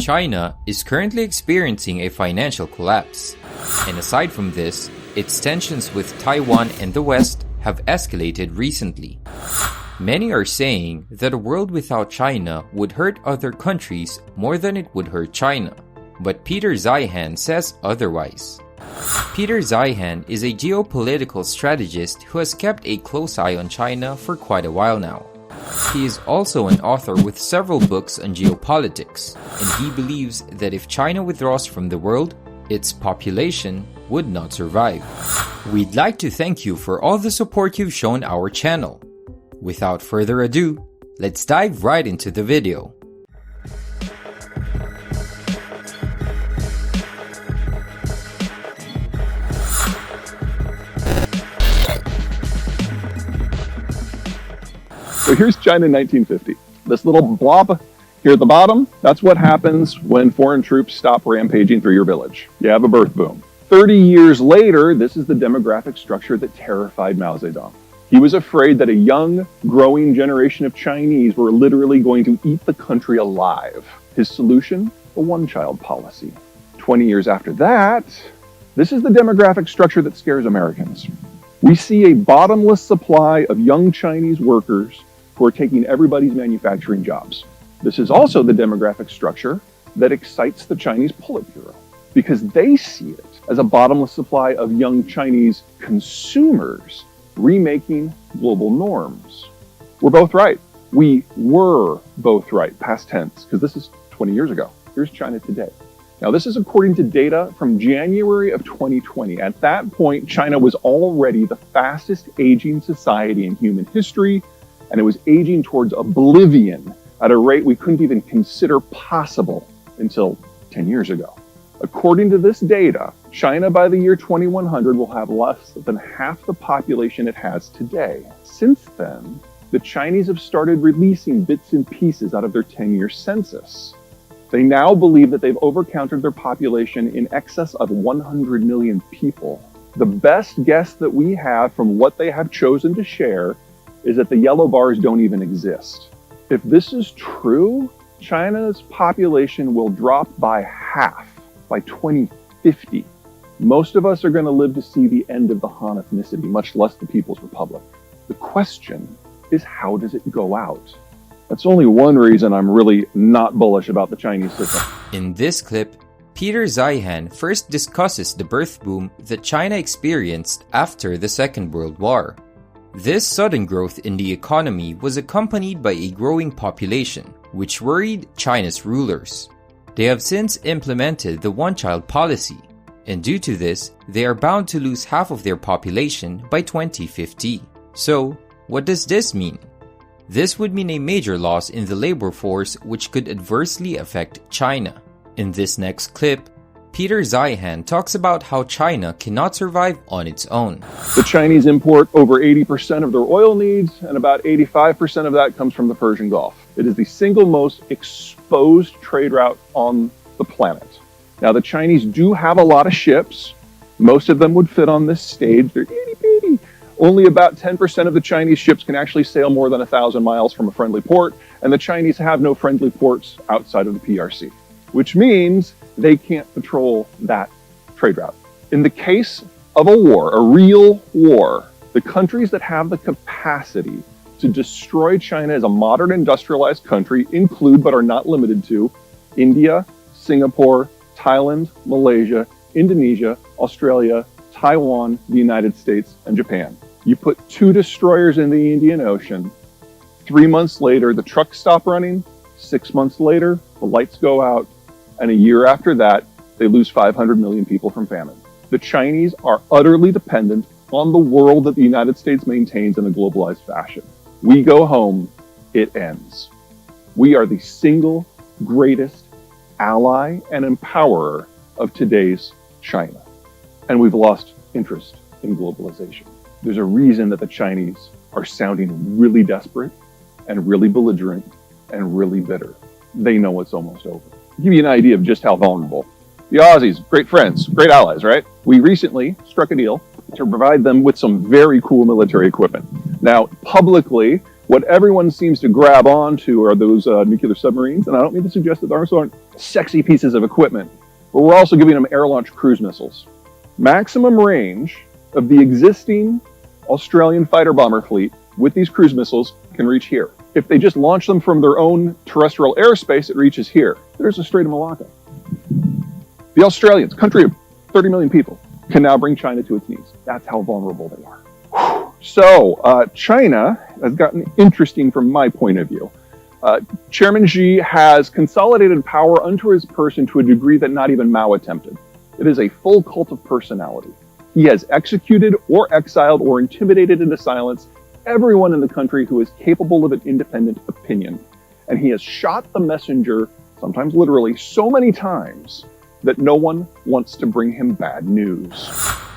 China is currently experiencing a financial collapse. And aside from this, its tensions with Taiwan and the West have escalated recently. Many are saying that a world without China would hurt other countries more than it would hurt China. But Peter Zeihan says otherwise. Peter Zeihan is a geopolitical strategist who has kept a close eye on China for quite a while now. He is also an author with several books on geopolitics, and he believes that if China withdraws from the world, its population would not survive. We'd like to thank you for all the support you've shown our channel. Without further ado, let's dive right into the video. So here's China in 1950. This little blob here at the bottom, that's what happens when foreign troops stop rampaging through your village. You have a birth boom. 30 years later, this is the demographic structure that terrified Mao Zedong. He was afraid that a young, growing generation of Chinese were literally going to eat the country alive. His solution? A one-child policy. 20 years after that, this is the demographic structure that scares Americans. We see a bottomless supply of young Chinese workers who are taking everybody's manufacturing jobs. This is also the demographic structure that excites the Chinese Politburo, because they see it as a bottomless supply of young Chinese consumers remaking global norms. We're both right. We were both right, past tense, because this is 20 years ago. Here's China today. Now, this is according to data from January of 2020. At that point, China was already the fastest aging society in human history, and it was aging towards oblivion at a rate we couldn't even consider possible until 10 years ago. According to this data, China by the year 2100 will have less than half the population it has today. Since then, the Chinese have started releasing bits and pieces out of their 10-year census. They now believe that they've overcounted their population in excess of 100 million people. The best guess that we have from what they have chosen to share is that the yellow bars don't even exist. If this is true, China's population will drop by half by 2050. Most of us are going to live to see the end of the Han ethnicity, much less the People's Republic. The question is, how does it go out? That's only one reason I'm really not bullish about the Chinese system. In this clip, Peter Zeihan first discusses the birth boom that China experienced after the Second World War. This sudden growth in the economy was accompanied by a growing population, which worried China's rulers. They have since implemented the one-child policy, and due to this, they are bound to lose half of their population by 2050. So, what does this mean? This would mean a major loss in the labor force, which could adversely affect China. In this next clip, Peter Zeihan talks about how China cannot survive on its own. The Chinese import over 80% of their oil needs, and about 85% of that comes from the Persian Gulf. It is the single most exposed trade route on the planet. Now, the Chinese do have a lot of ships. Most of them would fit on this stage. They're itty-bitty. Only about 10% of the Chinese ships can actually sail more than 1,000 miles from a friendly port, and the Chinese have no friendly ports outside of the PRC, which means they can't patrol that trade route. In the case of a war, a real war, the countries that have the capacity to destroy China as a modern industrialized country include, but are not limited to, India, Singapore, Thailand, Malaysia, Indonesia, Australia, Taiwan, the United States, and Japan. You put 2 destroyers in the Indian Ocean, 3 months later, the trucks stop running, 6 months later, the lights go out, and a year after that, they lose 500 million people from famine. The Chinese are utterly dependent on the world that the United States maintains in a globalized fashion. We go home, it ends. We are the single greatest ally and empowerer of today's China. And we've lost interest in globalization. There's a reason that the Chinese are sounding really desperate and really belligerent and really bitter. They know it's almost over. To give you an idea of just how vulnerable. The Aussies, great friends, great allies, right? We recently struck a deal to provide them with some very cool military equipment. Now, publicly, What everyone seems to grab onto are those nuclear submarines, and I don't mean to suggest that those aren't sexy pieces of equipment, but we're also giving them air-launched cruise missiles. Maximum range of the existing Australian fighter bomber fleet with these cruise missiles can reach here. If they just launch them from their own terrestrial airspace, it reaches here. There's the Strait of Malacca. The Australians, country of 30 million people, can now bring China to its knees. That's how vulnerable they are. So, China has gotten interesting from my point of view. Chairman Xi has consolidated power unto his person to a degree that not even Mao attempted. It is a full cult of personality. He has executed or exiled or intimidated into silence everyone in the country who is capable of an independent opinion. And he has shot the messenger, sometimes literally, so many times that no one wants to bring him bad news.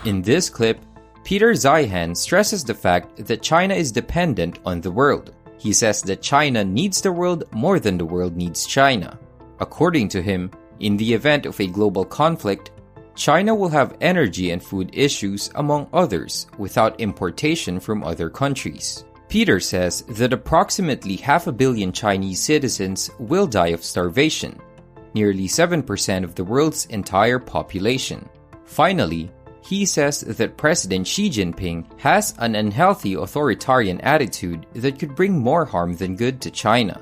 In this clip, Peter Zeihan stresses the fact that China is dependent on the world. He says that China needs the world more than the world needs China. According to him, in the event of a global conflict, China will have energy and food issues, among others, without importation from other countries. Peter says that approximately 500 million Chinese citizens will die of starvation, nearly 7% of the world's entire population. Finally, he says that President Xi Jinping has an unhealthy authoritarian attitude that could bring more harm than good to China.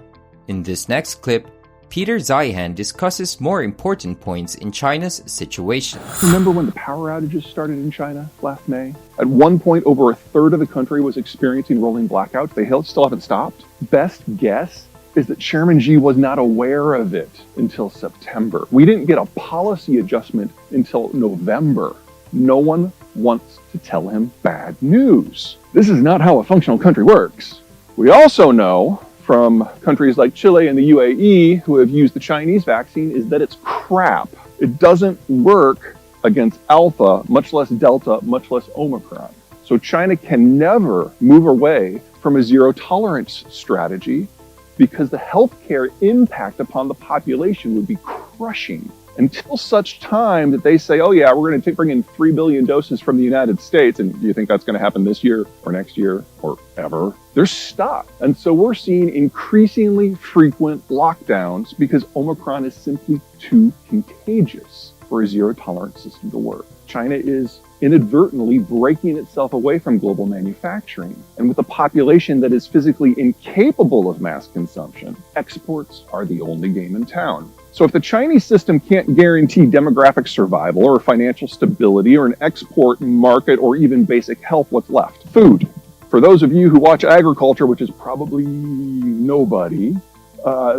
In this next clip, Peter Zeihan discusses more important points in China's situation. Remember when the power outages started in China last May? At one point, over a third of the country was experiencing rolling blackouts. They still haven't stopped. Best guess is that Chairman Xi was not aware of it until September. We didn't get a policy adjustment until November. No one wants to tell him bad news. This is not how a functional country works. We also know from countries like Chile and the UAE who have used the Chinese vaccine is that it's crap. It doesn't work against Alpha, much less Delta, much less Omicron. So China can never move away from a zero tolerance strategy because the healthcare impact upon the population would be crushing. Until such time that they say, oh yeah, we're going to bring in 3 billion doses from the United States, and do you think that's going to happen this year or next year or ever? They're stuck. And so we're seeing increasingly frequent lockdowns because Omicron is simply too contagious for a zero tolerance system to work. China is inadvertently breaking itself away from global manufacturing. And with a population that is physically incapable of mass consumption, exports are the only game in town. So if the Chinese system can't guarantee demographic survival or financial stability or an export market or even basic health, what's left? Food. For those of you who watch agriculture, which is probably nobody,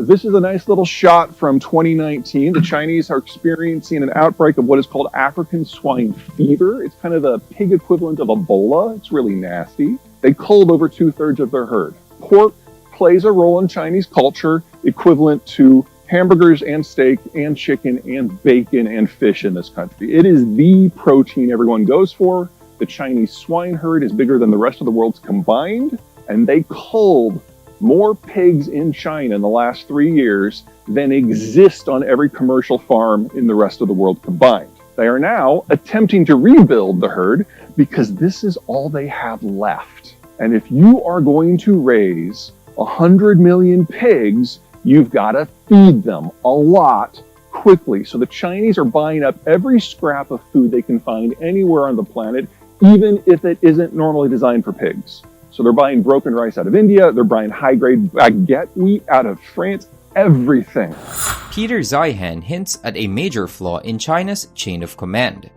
this is a nice little shot from 2019. The Chinese are experiencing an outbreak of what is called African swine fever. It's kind of the pig equivalent of Ebola. It's really nasty. They culled over 2/3 of their herd. Pork plays a role in Chinese culture equivalent to hamburgers and steak and chicken and bacon and fish in this country. It is the protein everyone goes for. The Chinese swine herd is bigger than the rest of the world's combined, and they culled more pigs in China in the last 3 years than exist on every commercial farm in the rest of the world combined. They are now attempting to rebuild the herd because this is all they have left. And if you are going to raise 100 million pigs, you've got to feed them a lot quickly. So the Chinese are buying up every scrap of food they can find anywhere on the planet, even if it isn't normally designed for pigs. So they're buying broken rice out of India, they're buying high-grade baguette wheat out of France, everything. Peter Zeihan hints at a major flaw in China's chain of command.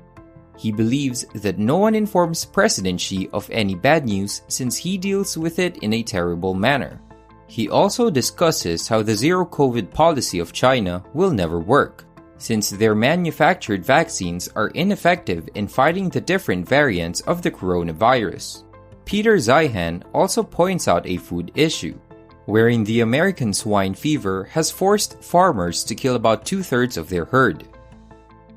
He believes that no one informs President Xi of any bad news since he deals with it in a terrible manner. He also discusses how the zero-COVID policy of China will never work, since their manufactured vaccines are ineffective in fighting the different variants of the coronavirus. Peter Zeihan also points out a food issue, wherein the American swine fever has forced farmers to kill about 2/3 of their herd.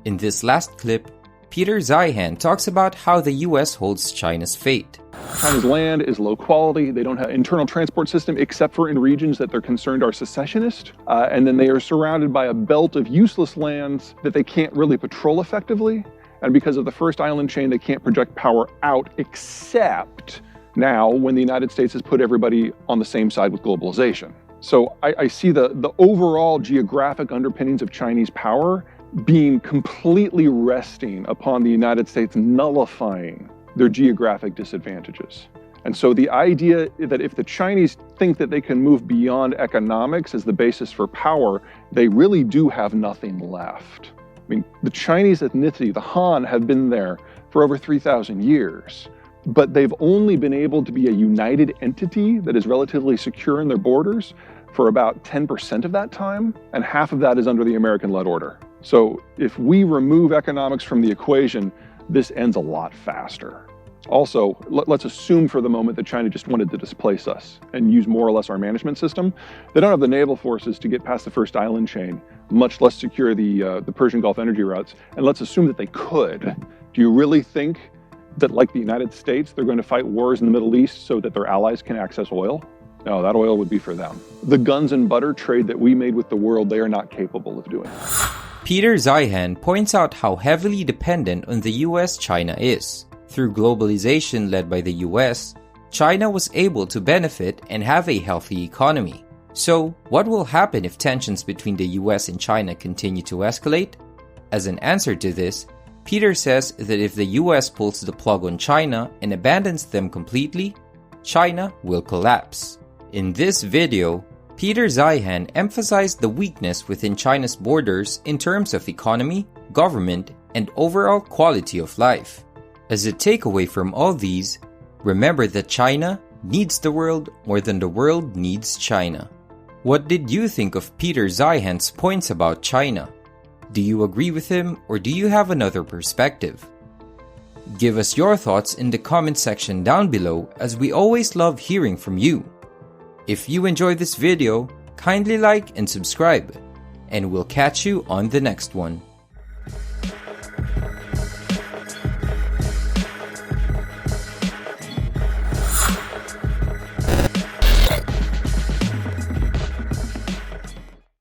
In this last clip, Peter Zeihan talks about how the US holds China's fate. China's land is low quality. They don't have internal transport system except for in regions that they're concerned are secessionist. And then they are surrounded by a belt of useless lands that they can't really patrol effectively. And because of the first island chain, they can't project power out except now when the United States has put everybody on the same side with globalization. So I see the overall geographic underpinnings of Chinese power being completely resting upon the United States nullifying their geographic disadvantages. And so the idea that if the Chinese think that they can move beyond economics as the basis for power, they really do have nothing left. I mean, the Chinese ethnicity, the Han, have been there for over 3,000 years, but they've only been able to be a united entity that is relatively secure in their borders for about 10% of that time, and half of that is under the American-led order. So if we remove economics from the equation, this ends a lot faster. Also, let's assume for the moment that China just wanted to displace us and use more or less our management system. They don't have the naval forces to get past the first island chain, much less secure the Persian Gulf energy routes. And let's assume that they could. Do you really think that, like the United States, they're going to fight wars in the Middle East so that their allies can access oil? No, that oil would be for them. The guns and butter trade that we made with the world, they are not capable of doing. Peter Zeihan points out how heavily dependent on the US China is. Through globalization led by the US, China was able to benefit and have a healthy economy. So, what will happen if tensions between the US and China continue to escalate? As an answer to this, Peter says that if the US pulls the plug on China and abandons them completely, China will collapse. In this video, Peter Zeihan emphasized the weakness within China's borders in terms of economy, government, and overall quality of life. As a takeaway from all these, remember that China needs the world more than the world needs China. What did you think of Peter Zeihan's points about China? Do you agree with him or do you have another perspective? Give us your thoughts in the comment section down below, as we always love hearing from you. If you enjoyed this video, kindly like and subscribe, and we'll catch you on the next one.